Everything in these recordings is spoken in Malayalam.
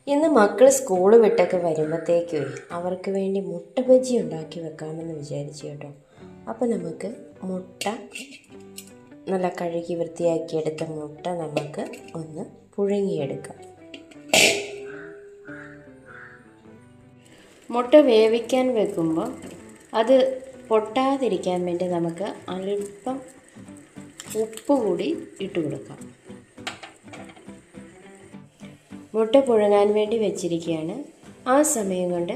ഇന്ന് മക്കൾ സ്കൂൾ വിട്ടൊക്കെ വരുമ്പോഴത്തേക്കും അവർക്ക് വേണ്ടി മുട്ട ബജി ഉണ്ടാക്കി വെക്കാമെന്ന് വിചാരിച്ചു കേട്ടോ. അപ്പോൾ നമുക്ക് മുട്ട നല്ല കഴുകി വൃത്തിയാക്കിയെടുത്ത മുട്ട നമുക്ക് ഒന്ന് പുഴുങ്ങിയെടുക്കാം. മുട്ട വേവിക്കാൻ വെക്കുമ്പോൾ അത് പൊട്ടാതിരിക്കാൻ വേണ്ടി നമുക്ക് അല്പം ഉപ്പ് കൂടി ഇട്ട് കൊടുക്കാം. മുട്ട പുഴുങ്ങാൻ വേണ്ടി വെച്ചിരിക്കുകയാണ്. ആ സമയം കൊണ്ട്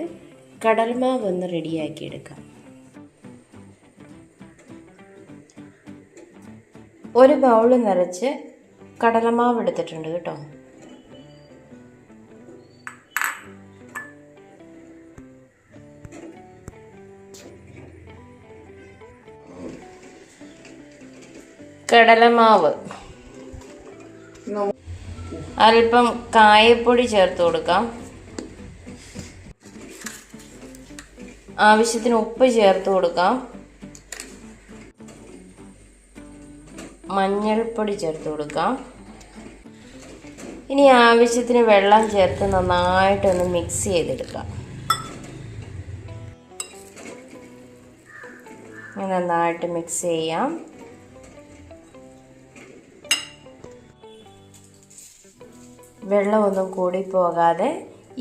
കടൽമാവ് ഒന്ന് റെഡിയാക്കിയെടുക്കാം. ഒരു ബൗൾ നിറച്ച് കടലമാവ് എടുത്തിട്ടുണ്ട് കേട്ടോ. കടലമാവ്, അല്പം കായപ്പൊടി ചേർത്ത് കൊടുക്കാം. ആവശ്യത്തിന് ഉപ്പ് ചേർത്ത് കൊടുക്കാം. മഞ്ഞൾപ്പൊടി ചേർത്ത് കൊടുക്കാം. ഇനി ആവശ്യത്തിന് വെള്ളം ചേർത്ത് നന്നായിട്ടൊന്ന് മിക്സ് ചെയ്തെടുക്കാം. നന്നായിട്ട് മിക്സ് ചെയ്യാം. വെള്ളമൊന്നും കൂടി പോകാതെ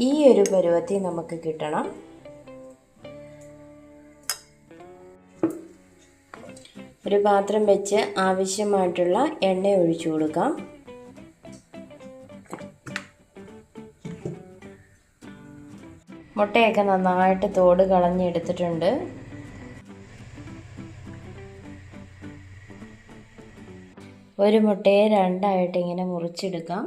ഈ ഒരു പരുവത്തിൽ നമുക്ക് കിട്ടണം. ഒരു പാത്രം വെച്ച് ആവശ്യമായിട്ടുള്ള എണ്ണ ഒഴിച്ചു കൊടുക്കാം. മുട്ടയൊക്കെ നന്നായിട്ട് തോട് കളഞ്ഞെടുത്തിട്ടുണ്ട്. ഒരു മുട്ടയെ രണ്ടായിട്ട് ഇങ്ങനെ മുറിച്ചെടുക്കാം.